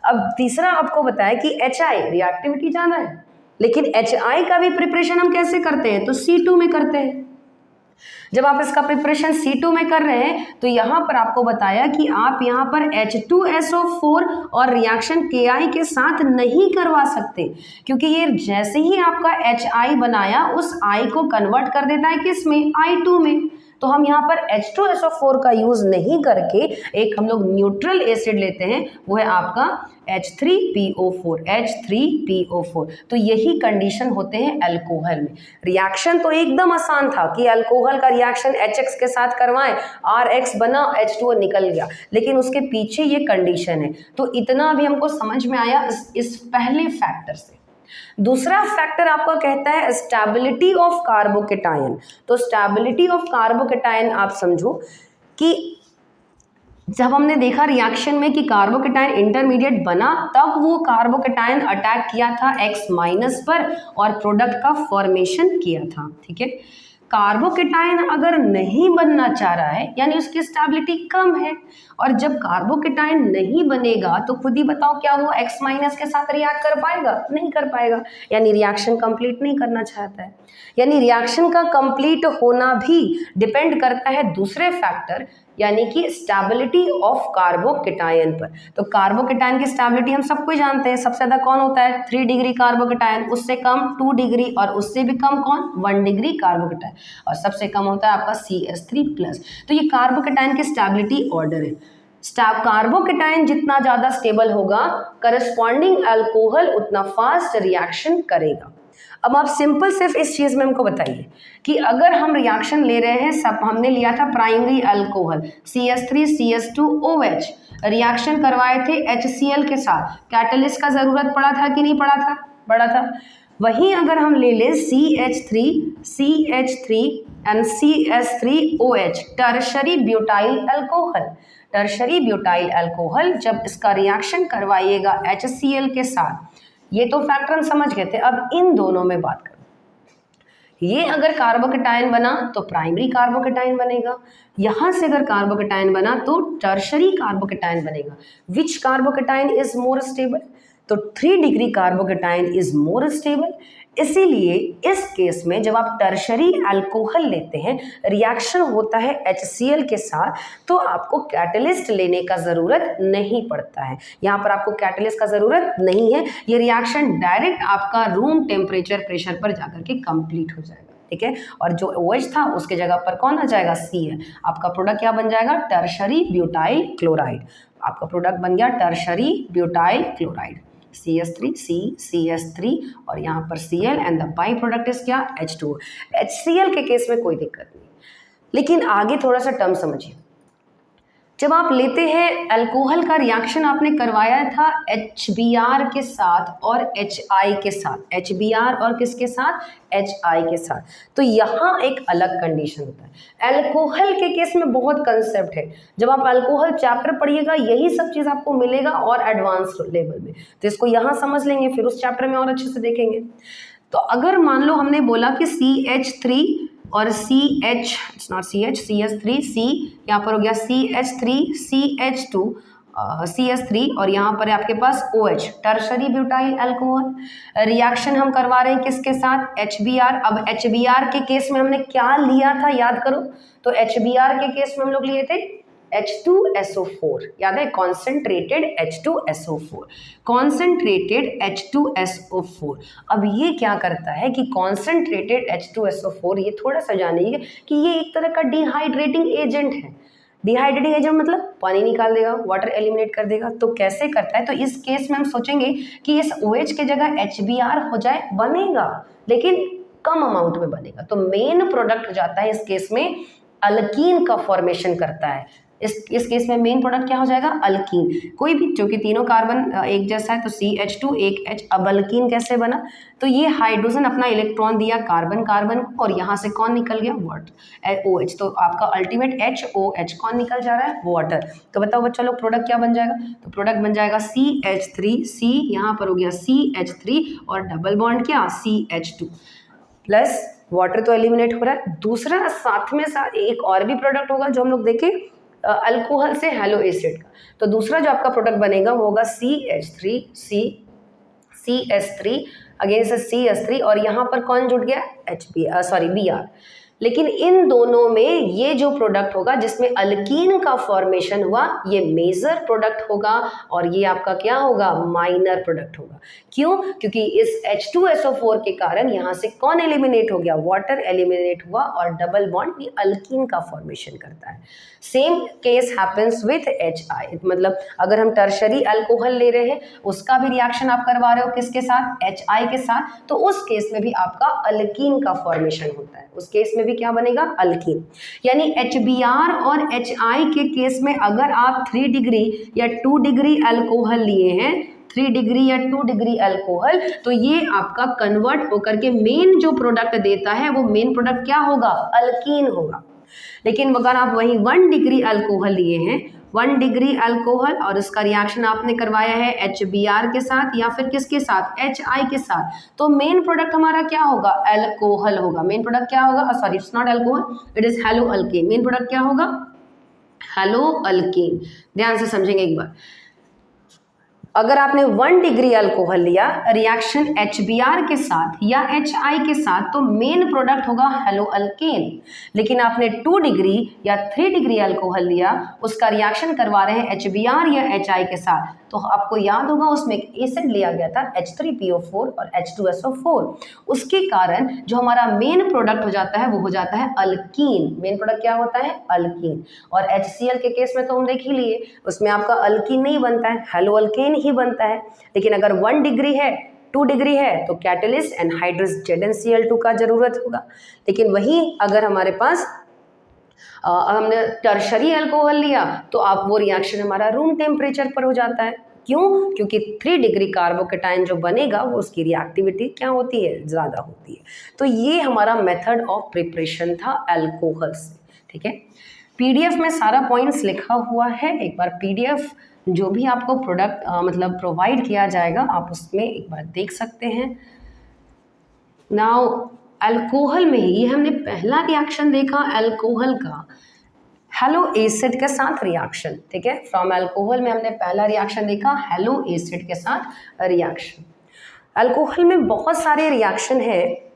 अब तीसरा आपको बताया कि HI रिएक्टिविटी ज्यादा है, लेकिन HI का भी प्रिपरेशन हम कैसे करते हैं? तो C2 में करते हैं। जब आप इसका प्रिपरेशन C2 में कर रहे हैं तो यहाँ पर आपको बताया कि आप यहाँ पर H2SO4 और रिएक्शन KI के साथ नहीं करवा सकते, क्योंकि ये जैसे ही आपका HI बनाया उस I को कन्वर्ट कर देता है किस में? I2 में। तो हम यहाँ पर H2SO4 का यूज नहीं करके एक हम लोग न्यूट्रल एसिड लेते हैं, वो है आपका H3PO4, H3PO4। तो यही कंडीशन होते हैं अल्कोहल में। रिएक्शन तो एकदम आसान था कि अल्कोहल का रिएक्शन HX के साथ करवाएं, RH बना, H2O निकल गया, लेकिन उसके पीछे ये कंडीशन है। तो इतना भी हमको समझ में आया इस पहले फैक्टर से। दूसरा फैक्टर आपका कहता है स्टेबिलिटी ऑफ कार्बोकेटायन। तो स्टेबिलिटी ऑफ कार्बोकेटायन आप समझो कि जब हमने देखा रिएक्शन में कि कार्बोकेटायन इंटरमीडिएट बना, तब वो कार्बोकेटायन अटैक किया था X- पर और प्रोडक्ट का फॉर्मेशन किया था। ठीक है, कार्बोकेटायन अगर नहीं बनना चाह रहा है यानी उसकी स्टेबिलिटी कम है, और जब कार्बोकेटायन नहीं बनेगा तो खुद ही बताओ क्या वो X- के साथ रिएक्ट कर पाएगा? नहीं कर पाएगा, यानी रिएक्शन कंप्लीट नहीं करना चाहता है। यानी रिएक्शन का कंप्लीट होना भी डिपेंड करता है दूसरे फैक्टर यानी कि स्टेबिलिटी ऑफ कार्बोकेटायन पर। तो कार्बोकेटायन की स्टेबिलिटी हम सबको जानते हैं, सबसे ज्यादा कौन होता है? 3 डिग्री कार्बोकेटायन, उससे कम 2 डिग्री और उससे भी कम कौन? 1 डिग्री कार्बोकेटायन, और सबसे कम होता है आपका CH3+। तो ये कार्बोकेटायन की स्टेबिलिटी ऑर्डर है। कार्बोकेटायन जितना ज्यादा स्टेबल होगा करस्पॉन्डिंग अल्कोहल उतना फास्ट रिएक्शन करेगा। अब आप सिंपल सिर्फ इस चीज़ में हमको बताइए कि अगर हम रिएक्शन ले रहे हैं, सब हमने लिया था प्राइमरी अल्कोहल CH3CH2OH, रिएक्शन करवाए थे HCl के साथ, कैटलिस्ट का ज़रूरत पड़ा था कि नहीं पड़ा था? पड़ा था। वहीं अगर हम ले लें CH3 and CH3OH, tertiary butyl alcohol, tertiary butyl alcohol जब इसका रिएक्शन करवाइएगा HCl के साथ, ये तो फैक्टर हम समझ गए थे। अब इन दोनों में बात करें, ये अगर कार्बोकेटायन बना तो प्राइमरी कार्बोकेटायन बनेगा, यहाँ से अगर कार्बोकेटायन बना तो टर्शरी कार्बोकेटायन बनेगा। विच कार्बोकेटायन इज मोर स्टेबल? तो 3 degree carbocation is more stable. इसीलिए इस केस में जब आप टर्शरी अल्कोहल लेते हैं, रिएक्शन होता है HCl के साथ, तो आपको कैटलिस्ट लेने का ज़रूरत नहीं पड़ता है। यहाँ पर आपको कैटलिस्ट का ज़रूरत नहीं है, ये रिएक्शन डायरेक्ट आपका रूम टेम्परेचर प्रेशर पर जाकर के कंप्लीट हो जाएगा, ठीक है। और जो OH था उसके जगह पर कौन आ जाएगा? Cl। आपका प्रोडक्ट क्या बन जाएगा? Tertiary butyl chloride. आपका प्रोडक्ट बन गया टर्शरी ब्यूटाइल क्लोराइड, CH3 और यहाँ पर Cl and the by product is क्या? H2O। HCl के केस में कोई दिक्कत नहीं, लेकिन आगे थोड़ा सा टर्म समझिए। जब आप लेते हैं अल्कोहल का रिएक्शन आपने करवाया था HBr के साथ और HI के साथ, HBr और किसके साथ? HI के साथ। तो यहाँ एक अलग कंडीशन होता है। अल्कोहल के केस में बहुत कंसेप्ट है, जब आप अल्कोहल चैप्टर पढ़िएगा यही सब चीज़ आपको मिलेगा और एडवांस लेवल में, तो इसको यहाँ समझ लेंगे, फिर उस चैप्टर में और अच्छे से देखेंगे। तो अगर मान लो हमने बोला कि CH3 और CH3 यहाँ पर हो गया CH3 और यहाँ पर आपके पास OH, tertiary butyl alcohol. Reaction हम करवा रहे हैं किसके साथ? HBr। अब HBr के केस में हमने क्या लिया था याद करो, तो HBr के केस में हम लोग लिए थे H2SO4, याद है? Concentrated H2SO4, concentrated H2SO4। अब ये क्या करता है कि कॉन्सेंट्रेटेड H2SO4, ये थोड़ा सा जानिए कि ये एक तरह का डिहाइड्रेटिंग एजेंट है। डिहाइड्रेटिंग एजेंट मतलब पानी निकाल देगा, वाटर एलिमिनेट कर देगा। तो कैसे करता है? तो इस केस में हम सोचेंगे कि इस OH के जगह HBr हो जाए, बनेगा लेकिन कम अमाउंट में बनेगा। तो मेन प्रोडक्ट जाता है इस केस में अल्कीन का फॉर्मेशन करता है। इस केस में मेन प्रोडक्ट क्या हो जाएगा? अल्कीन। कोई भी, क्योंकि तीनों कार्बन एक जैसा है तो CH2 एक H। अब अल्कीन कैसे बना? तो ये हाइड्रोजन अपना इलेक्ट्रॉन दिया कार्बन को, और यहाँ से कौन निकल गया? Water, OH। तो आपका अल्टीमेट HOH कौन निकल जा रहा है? वाटर। तो बताओ बच्चा लोग प्रोडक्ट क्या बन जाएगा? तो प्रोडक्ट बन जाएगा CH3, यहाँ पर हो गया CH3 और डबल बॉन्ड क्या? CH2 प्लस वाटर तो एलिमिनेट हो रहा है। दूसरा साथ में एक और भी प्रोडक्ट होगा जो हम लोग देखें अल्कोहल से हैलो एसिड का। तो दूसरा जो आपका प्रोडक्ट बनेगा वो होगा CH3 अगेन से CH3 और यहाँ पर कौन जुड़ गया? Br। लेकिन इन दोनों में ये जो प्रोडक्ट होगा जिसमें अल्कीन का फॉर्मेशन हुआ, ये मेजर प्रोडक्ट होगा और ये आपका क्या होगा? माइनर प्रोडक्ट होगा। क्यों? क्योंकि इस H2SO4 के कारण यहाँ से कौन एलिमिनेट हो गया? वाटर एलिमिनेट हुआ और डबल बॉन्ड ये अल्कीन का फॉर्मेशन करता है। Same case happens with HI। मतलब अगर हम टर्शरी अल्कोहल ले रहे हैं, उसका भी रिएक्शन आप करवा रहे हो किसके साथ? HI के साथ, तो उस केस में भी आपका अल्कीन का फॉर्मेशन होता है। उस केस में भी क्या बनेगा? अल्कीन। यानी HBr और HI के केस में अगर आप 3 डिग्री या 2 डिग्री अल्कोहल लिए हैं, 3 डिग्री या 2 डिग्री अल्कोहल, तो ये आपका कन्वर्ट होकर के मेन जो प्रोडक्ट देता है वो मेन प्रोडक्ट क्या होगा? अल्कीन होगा। लेकिन अगर आप वही 1 डिग्री अल्कोहल लिए हैं, 1 डिग्री अल्कोहल और उसका रिएक्शन आपने करवाया है HBr के साथ या फिर किसके साथ? HI के साथ, तो मेन प्रोडक्ट हमारा क्या होगा? अल्कोहल होगा। मेन प्रोडक्ट क्या होगा? Sorry, it's not alcohol, it is hello alkane. Main product क्या होगा? Hello alkane. ध्यान से समझेंगे एक बार। अगर आपने 1 डिग्री अल्कोहल लिया, रिएक्शन HBr के साथ या HI के साथ, तो मेन प्रोडक्ट होगा हेलो अल्केन। लेकिन आपने 2 डिग्री या 3 डिग्री अल्कोहल लिया, उसका रिएक्शन करवा रहे हैं HBr या HI के साथ, तो आपको याद होगा उसमें एक एसिड लिया गया था H3PO4 और H2SO4। उसके कारण जो हमारा मेन प्रोडक्ट हो जाता है वो हो जाता है अल्कीन। मेन प्रोडक्ट क्या होता है? अल्कीन। और HCl के केस में तो हम देख ही लिए, उसमें आपका अल्कीन नहीं बनता है, हेलो अल्केन ही बनता है। लेकिन अगर 1 डिग्री है 2 डिग्री है तो कैटलिस्ट एनहाइड्रस ZnCl2 का ज़रूरत होगा। लेकिन वहीं अगर हमारे पास हमने टर्शरी अल्कोहल लिया तो आप वो रिएक्शन हमारा रूम टेम्परेचर पर हो जाता है। क्यों? क्योंकि 3 डिग्री कार्बोकेटाइन जो बनेगा वो उसकी रिएक्टिविटी क्या होती है, ज़्यादा होती है। तो ये हमारा मेथड ऑफ प्रिपरेशन था अल्कोहल से। ठीक है, PDF में सारा पॉइंट्स लिखा हुआ है। एक बार PDF जो भी आपको प्रोडक्ट मतलब प्रोवाइड किया जाएगा आप उसमें एक बार देख सकते हैं। नाउ अल्कोहल में ही हमने पहला रिएक्शन देखा अल्कोहल का, हेलो एसिड के साथ रिएक्शन। ठीक है, फ्रॉम अल्कोहल में हमने पहला रिएक्शन देखा हेलो एसिड के साथ रिएक्शन। अल्कोहल में बहुत सारे रिएक्शन है।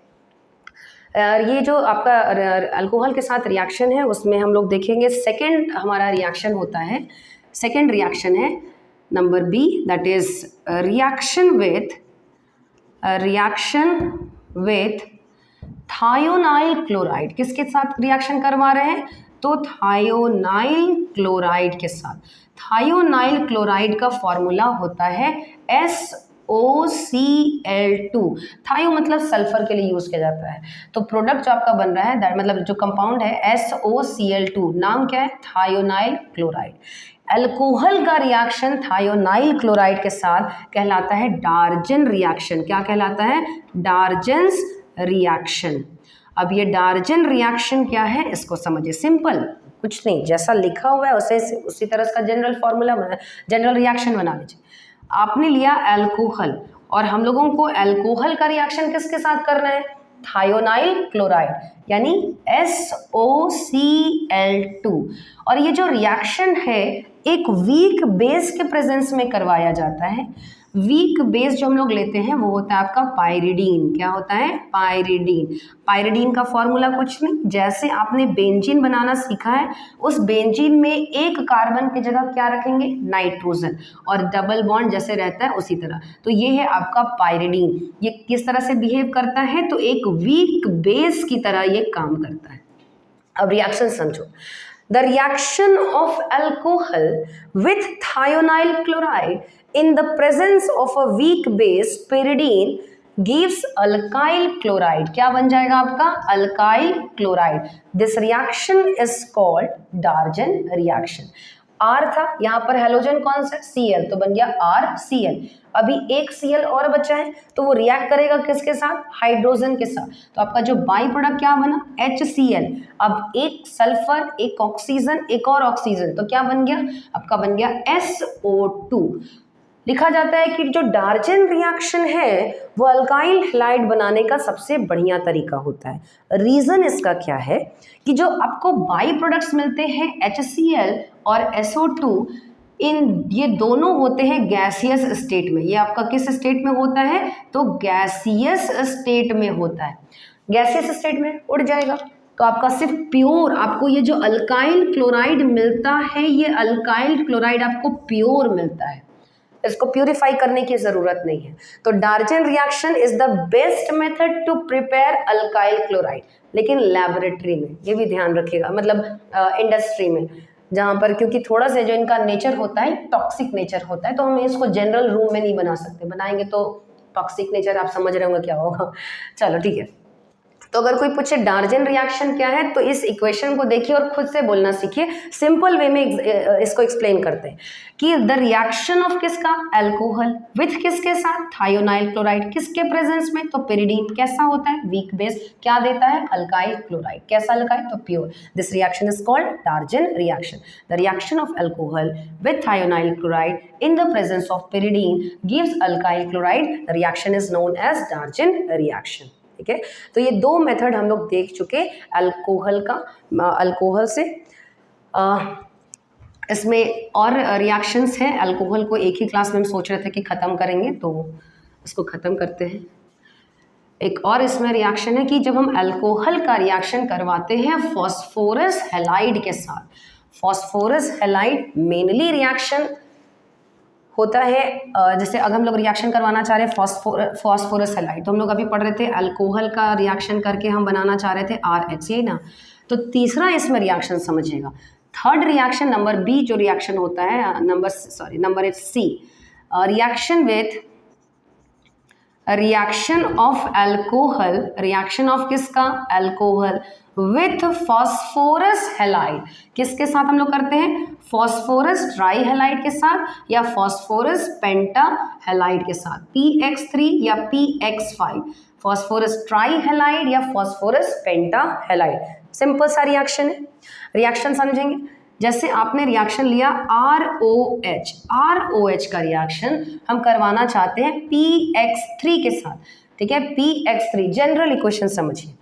ये जो आपका अल्कोहल के साथ रिएक्शन है उसमें हम लोग देखेंगे सेकेंड हमारा रिएक्शन होता है, सेकेंड रिएक्शन है number B, that is reaction with thionyl chloride. किसके साथ रिएक्शन करवा रहे हैं? तो थायोनाइल क्लोराइड के साथ। थायोनाइल क्लोराइड का फॉर्मूला होता है SOCl2। थायो मतलब सल्फर के लिए यूज किया जाता है। तो प्रोडक्ट जो आपका बन रहा है दैट मतलब जो कंपाउंड है SOCl2, नाम क्या है? Thionyl chloride. अल्कोहल का रिएक्शन थायोनाइल क्लोराइड के साथ कहलाता है डार्जन रिएक्शन। क्या कहलाता है? डार्जन्स रिएक्शन। अब ये डार्जन रिएक्शन क्या है इसको समझिए। सिंपल कुछ नहीं, जैसा लिखा हुआ है उसी तरह का जनरल फॉर्मूला बना, जनरल रिएक्शन बना लीजिए। आपने लिया अल्कोहल और हम लोगों को अल्कोहल का रिएक्शन किसके साथ करना है? थायोनाइल क्लोराइड यानी SOCl2। और ये जो रिएक्शन है एक वीक बेस के प्रेजेंस में करवाया जाता है। वीक बेस जो हम लोग लेते हैं वो होता है आपका पायरिडीन। क्या होता है? पायरिडीन। पायरिडीन का फॉर्मूला कुछ नहीं, जैसे आपने बेंजीन बनाना सीखा है उस बेंजीन में एक कार्बन की जगह क्या रखेंगे? नाइट्रोजन, और डबल बॉन्ड जैसे रहता है उसी तरह। तो ये है आपका पायरिडीन। ये किस तरह से बिहेव करता है? तो एक वीक बेस की तरह ये काम करता है। अब रिएक्शन समझो। The reaction of alcohol with thionyl chloride in the presence of a weak base pyridine gives alkyl chloride। क्या बन जाएगा आपका? alkyl chloride। This reaction is called Darjan reaction। R था, यहाँ पर हेलोजन कौन सा? Cl, तो बन गया RCl। अभी एक Cl और बचा है तो वो रिएक्ट करेगा किसके साथ? हाइड्रोजन के साथ। तो आपका जो बाई प्रोडक्ट क्या बना? HCl। अब एक सल्फर, एक ऑक्सीजन, एक और ऑक्सीजन, तो क्या बन गया? आपका बन गया SO2। लिखा जाता है कि जो डार्जन रिएक्शन है वो अल्काइल हैलाइड बनाने का सबसे बढ़िया तरीका होता है। रीज़न इसका क्या है कि जो आपको बाई प्रोडक्ट्स मिलते हैं HCl और SO2, ये दोनों होते हैं गैसियस स्टेट में। ये आपका किस स्टेट में होता है? तो गैसियस स्टेट में होता है। गैसियस स्टेट में उड़ जाएगा तो आपका सिर्फ प्योर, आपको ये जो अल्काइल क्लोराइड मिलता है ये अल्काइल क्लोराइड आपको प्योर मिलता है, इसको प्यूरिफाई करने की जरूरत नहीं है। तो Darzens reaction is the best method to prepare alkyl chloride. लेकिन लैबोरेटरी में ये भी ध्यान रखिएगा, मतलब इंडस्ट्री में, जहाँ पर क्योंकि थोड़ा सा जो इनका नेचर होता है टॉक्सिक नेचर होता है, तो हम इसको जनरल रूम में नहीं बना सकते। बनाएंगे तो टॉक्सिक नेचर आप समझ रहे होंगे क्या होगा। चलो ठीक है, तो अगर कोई पूछे डार्जन रिएक्शन क्या है तो इस इक्वेशन को देखिए और खुद से बोलना सीखिए। सिंपल वे में इसको एक्सप्लेन करते हैं कि द रिएक्शन ऑफ किसका? अल्कोहल विथ किसके साथ? Thionyl chloride. किसके प्रेजेंस में? तो पिरिडीन। कैसा होता है? Weak base. क्या देता है? Alkyl chloride. कैसा अल्काइल? तो pure. This reaction is called Darzens reaction. The reaction of alcohol with thionyl chloride in the presence of pyridine gives alkyl chloride. Reaction is known as Darzens reaction. ठीक है, तो ये दो method हम लोग देख चुके अल्कोहल का, अल्कोहल से। इसमें और रिएक्शंस हैं अल्कोहल को एक ही क्लास में हम सोच रहे थे कि ख़त्म करेंगे, तो इसको ख़त्म करते हैं। एक और इसमें रिएक्शन है कि जब हम अल्कोहल का रिएक्शन करवाते हैं फॉस्फोरस हैलाइड के साथ। फॉस्फोरस हैलाइड मेनली रिएक्शन होता है, जैसे अगर हम लोग रिएक्शन करवाना चाह रहे हैं फॉस्फोरस हैलाइड, तो हम लोग अभी पढ़ रहे थे अल्कोहल का रिएक्शन करके हम बनाना चाह रहे थे RH, यही ना। तो तीसरा इसमें रिएक्शन समझिएगा, थर्ड रिएक्शन नंबर B जो रिएक्शन होता है, number C, reaction with reaction of alcohol, reaction of किसका, एल्कोहल विथ फॉस्फोरस हैलाइड, किसके साथ हम लोग करते हैं, फॉस्फोरस ट्राई हैलाइड के साथ या फॉस्फोरस पेंटा हैलाइड के साथ, PX3 या PX5, फॉस्फोरस ट्राई हैलाइड या फॉस्फोरस पेंटा हैलाइड। सिंपल सा रिएक्शन है। रिएक्शन समझेंगे, जैसे आपने रिएक्शन लिया ROH, ROH का रिएक्शन हम करवाना चाहते हैं PX3 के साथ, ठीक है, PX3 जनरल इक्वेशन समझिए।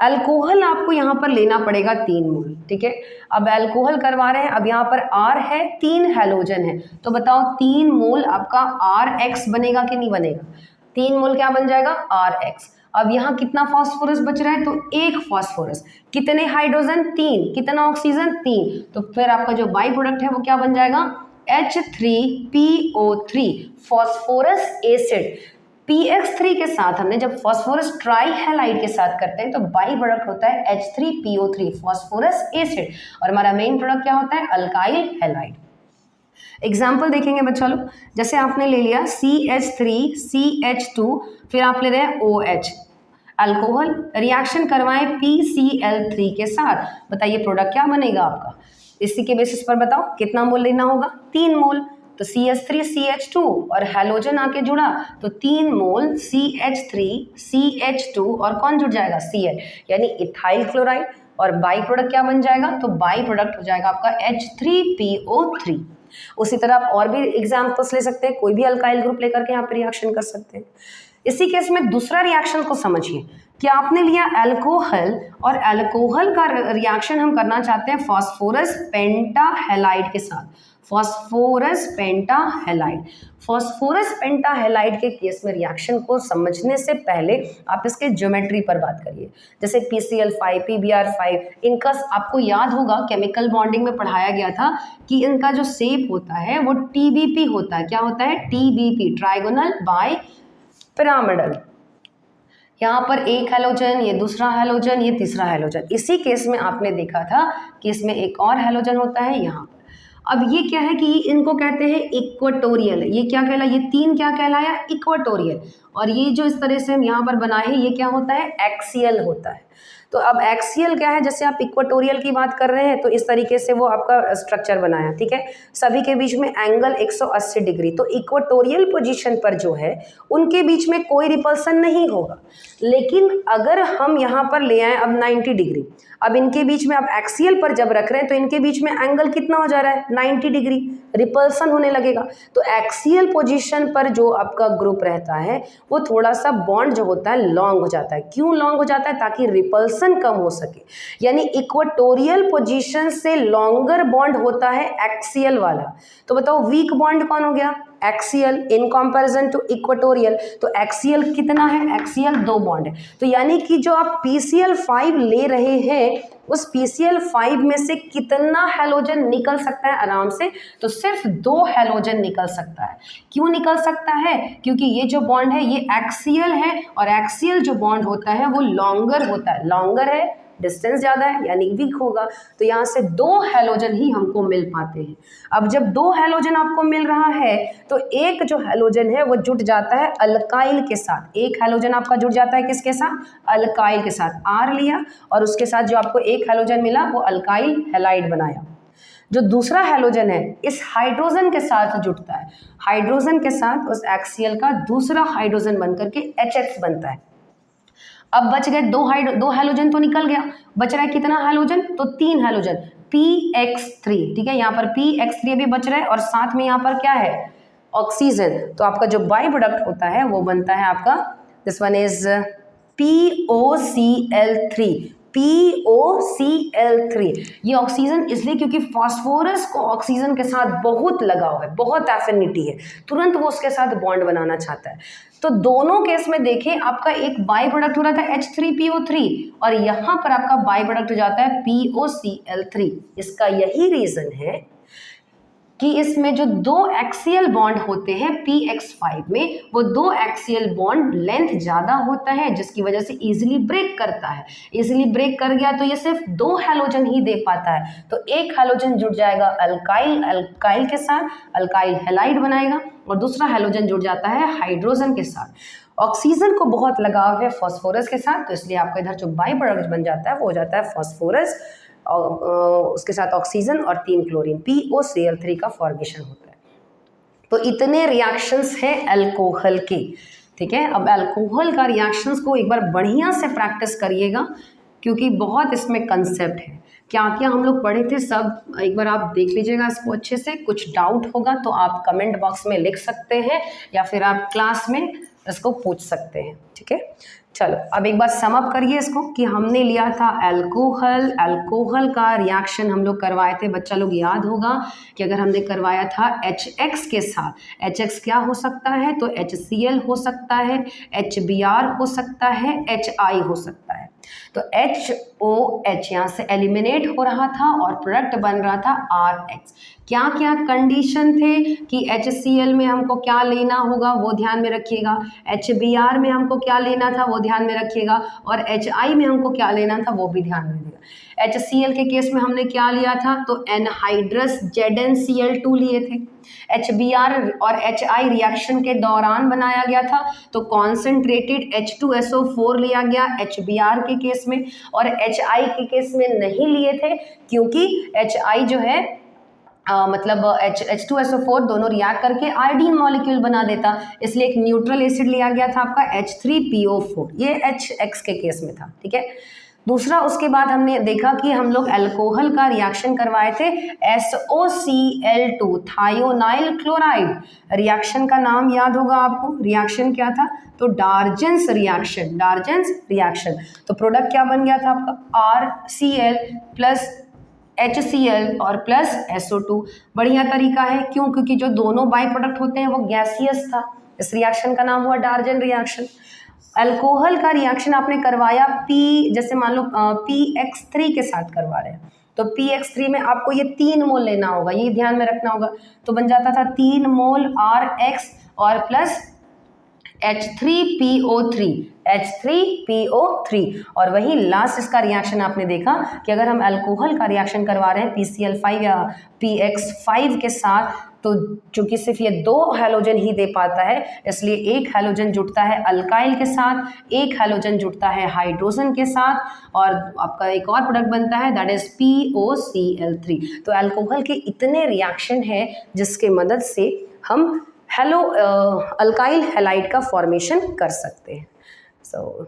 अल्कोहल आपको यहाँ पर लेना पड़ेगा 3 मोल, ठीक है। अब अल्कोहल करवा रहे हैं, अब यहाँ पर R है, 3 हैलोजन है, तो बताओ 3 मोल आपका RX बनेगा कि नहीं बनेगा, 3 मोल क्या बन जाएगा, RX। अब यहाँ कितना फास्फोरस बच रहा है, तो 1 फास्फोरस, कितने हाइड्रोजन, 3, कितना ऑक्सीजन, 3, तो फिर आपका जो बाई प्रोडक्ट है वो क्या बन जाएगा, H3PO3 फॉस्फोरस एसिड। PX3 के साथ हमने जब फॉस्फोरस ट्राई हैलाइड के साथ करते हैं तो बाई प्रोडक्ट होता है H3PO3 फॉस्फोरस एसिड, और हमारा मेन प्रोडक्ट क्या होता है, अल्काइल हैलाइड। एग्जाम्पल देखेंगे बच्चा लोग, जैसे आपने ले लिया CH3CH2, फिर आप ले रहे हैं OH, अल्कोहल, रिएक्शन करवाएं PCl3 के साथ, बताइए प्रोडक्ट क्या बनेगा आपका, इसी के बेसिस पर बताओ कितना मोल लेना होगा, 3 मोल, तो CH3CH2 और हैलोजन आके जुड़ा तो 3 मोल CH3CH2 और कौन जुड़ जाएगा, Cl, यानी इथाइल क्लोराइड, और बाई प्रोडक्ट क्या बन जाएगा, तो बाई प्रोडक्ट हो जाएगा आपका H3PO3। उसी तरह आप और भी एग्जाम्पल्स ले सकते हैं, कोई भी अल्काइल ग्रुप लेकर के यहाँ पे रिएक्शन कर सकते हैं। इसी केस में दूसरा रिएक्शन को समझिए कि आपने लिया अल्कोहल, और अल्कोहल का रिएक्शन हम करना चाहते हैं फॉस्फोरस पेंटाहेलाइड के साथ, फॉस्फोरस पेंटाहेलाइड। फॉस्फोरस पेंटाहेलाइड के केस में रिएक्शन को समझने से पहले आप इसके ज्योमेट्री पर बात करिए, जैसे PCl5, PBr5, इनका आपको याद होगा केमिकल बॉन्डिंग में पढ़ाया गया था कि इनका जो शेप होता है वो TBP होता है, क्या होता है, TBP, ट्राइगोनल बाई पिरामिडल। यहाँ पर एक हैलोजन, ये दूसरा हैलोजन, ये तीसरा हैलोजन। इसी केस में आपने देखा था कि इसमें एक और हैलोजन होता है यहाँ पर। अब ये क्या है कि इनको कहते हैं इक्वेटोरियल, ये क्या कहला, ये 3 क्या कहलाया, इक्वेटोरियल, और ये जो इस तरह से हम यहाँ पर बनाए हैं ये क्या होता है, एक्सियल होता है। तो अब एक्सियल क्या है, जैसे आप इक्वेटोरियल की बात कर रहे हैं तो इस तरीके से वो आपका स्ट्रक्चर बनाया, ठीक है, सभी के बीच में एंगल 180 डिग्री, तो इक्वेटोरियल पोजीशन पर जो है उनके बीच में कोई रिपल्सन नहीं होगा। लेकिन अगर हम यहाँ पर ले आए अब 90 डिग्री, अब इनके बीच में, अब एक्सियल पर जब रख रहे हैं तो इनके बीच में एंगल कितना हो जा रहा है, 90 डिग्री, रिपल्सन होने लगेगा। तो एक्सियल पोजीशन पर जो आपका ग्रुप रहता है वो थोड़ा सा बॉन्ड जो होता है लॉन्ग हो जाता है। क्यों लॉन्ग हो जाता है, ताकि रिपल्सन कम हो सके, यानी इक्वेटोरियल पोजीशन से लॉन्गर बॉन्ड होता है एक्सियल वाला। तो बताओ वीक बॉन्ड कौन हो गया, axial in comparison to equatorial. तो एक्सियल कितना है, एक्सियल 2 बॉन्ड है। तो यानी कि जो आप PCl5 ले रहे हैं उस PCl5 में से कितना हैलोजन निकल सकता है आराम से, तो सिर्फ 2 हैलोजन निकल सकता है। क्यों निकल सकता है, क्योंकि ये जो बॉन्ड है ये एक्सियल है, और एक्सियल जो बॉन्ड होता है वो लॉन्गर होता है, लॉन्गर है, डिस्टेंस ज़्यादा है यानी वीक होगा। तो यहाँ से 2 हैलोजन ही हमको मिल पाते हैं। अब जब 2 हैलोजन आपको मिल रहा है तो एक जो हैलोजन है वो जुट जाता है अल्काइल के साथ, एक हैलोजन आपका जुट जाता है किसके साथ, अल्काइल के साथ, R लिया और उसके साथ जो आपको एक हैलोजन मिला वो अल्काइल हैलाइड बनाया। जो दूसरा हैलोजन है इस हाइड्रोजन के साथ जुटता है, हाइड्रोजन के साथ उस एक्सियल का दूसरा हाइड्रोजन बनकर के HX बनता है। अब बच गए 2 हैलोजन तो निकल गया, बच रहा है कितना हैलोजन, तो 3 हैलोजन, PX3, ठीक है, यहाँ पर PX3 भी बच रहा है और साथ में यहाँ पर क्या है, ऑक्सीजन। तो आपका जो बाई प्रोडक्ट होता है वो बनता है आपका, this one is POCl3, POCl3। ये ऑक्सीजन इसलिए क्योंकि फास्फोरस को ऑक्सीजन के साथ बहुत लगाव है, बहुत एफिनिटी है, तुरंत वो उसके साथ बॉन्ड बनाना चाहता है। तो दोनों केस में देखें आपका एक बाई प्रोडक्ट हो रहा था H3PO3 और यहाँ पर आपका बाई प्रोडक्ट हो जाता है POCl3। इसका यही रीजन है कि इसमें जो 2 एक्सियल बॉन्ड होते हैं PX5 में, वो 2 एक्सियल बॉन्ड लेंथ ज़्यादा होता है जिसकी वजह से इजीली ब्रेक करता है। इजीली ब्रेक कर गया तो ये सिर्फ 2 हैलोजन ही दे पाता है, तो एक हैलोजन जुड़ जाएगा अल्काइल के साथ, अल्काइल हैलाइड बनाएगा, और दूसरा हैलोजन जुड़ जाता है हाइड्रोजन के साथ। ऑक्सीजन को बहुत लगाव है फॉस्फोरस के साथ, तो इसलिए आपका इधर जो बाई प्रोडक्ट बन जाता है वो हो जाता है फॉस्फोरस और उसके साथ ऑक्सीजन और 3 क्लोरीन, POCl3 का फॉर्मेशन होता है। तो इतने रिएक्शंस हैं अल्कोहल के, ठीक है। अब अल्कोहल का रिएक्शंस को एक बार बढ़िया से प्रैक्टिस करिएगा, क्योंकि बहुत इसमें कंसेप्ट है। क्या क्या हम लोग पढ़े थे सब एक बार आप देख लीजिएगा इसको अच्छे से। कुछ डाउट होगा तो आप कमेंट बॉक्स में लिख सकते हैं या फिर आप क्लास में इसको पूछ सकते हैं, ठीक है। चलो अब एक बार सम अप करिए इसको कि हमने लिया था अल्कोहल, अल्कोहल का रिएक्शन हम लोग करवाए थे। बच्चा लोग याद होगा कि अगर हमने करवाया था HX के साथ, HX क्या हो सकता है, तो HCl हो सकता है, HBr हो सकता है, HI हो सकता है। तो HOH यहाँ से एलिमिनेट हो रहा था और प्रोडक्ट बन रहा था RH। क्या क्या कंडीशन थे कि HCl में हमको क्या लेना होगा वो ध्यान में रखिएगा, HBr में हमको क्या लेना था वो ध्यान में रखिएगा, और HI में हमको क्या लेना था वो भी ध्यान में रखिएगा। HCl के केस में हमने क्या लिया था, तो एनहाइड्रस ZnCl2 लिए थे। HBr और HI रिएक्शन के दौरान बनाया गया था, तो कॉन्सेंट्रेटेड H2SO4 लिया गया HBr के केस में, और HI के केस में नहीं लिए थे क्योंकि HI जो है मतलब H2SO4 दोनों रिएक्ट करके आयोडीन मॉलिक्यूल बना देता, इसलिए एक न्यूट्रल एसिड लिया गया था आपका H3PO4, ये HX के केस में था, ठीक है। दूसरा उसके बाद हमने देखा कि हम लोग अल्कोहल का रिएक्शन करवाए थे SOCl2 थायोनाइल क्लोराइड। रिएक्शन का नाम याद होगा आपको, रिएक्शन क्या था, तो डार्जेंस रिएक्शन, डार्जेंस रिएक्शन। तो प्रोडक्ट क्या बन गया था आपका RCl प्लस HCl और प्लस SO2। बढ़िया तरीका है, क्यों, क्योंकि जो दोनों बाई प्रोडक्ट होते हैं वो गैसियस था, इस रिएक्शन का नाम हुआ डार्जन रिएक्शन। अल्कोहल का रिएक्शन आपने करवाया जैसे मान लो PX3 के साथ करवा रहे हैं, तो PX3 में आपको ये 3 मोल लेना होगा, ये ध्यान में रखना होगा। तो बन जाता था 3 मोल RX और प्लस H3PO3 और वही लास्ट इसका रिएक्शन आपने देखा कि अगर हम अल्कोहल का रिएक्शन करवा रहे हैं PCl5 या PX5 के साथ, तो चूंकि सिर्फ ये 2 हैलोजन ही दे पाता है, इसलिए एक हैलोजन जुड़ता है अल्काइल के साथ, एक हैलोजन जुड़ता है हाइड्रोजन के साथ, और आपका एक और प्रोडक्ट बनता है दैट इज POCl3। तो अल्कोहल के इतने रिएक्शन है जिसके मदद से हम अल्काइल हैलाइड का फॉर्मेशन कर सकते हैं। सो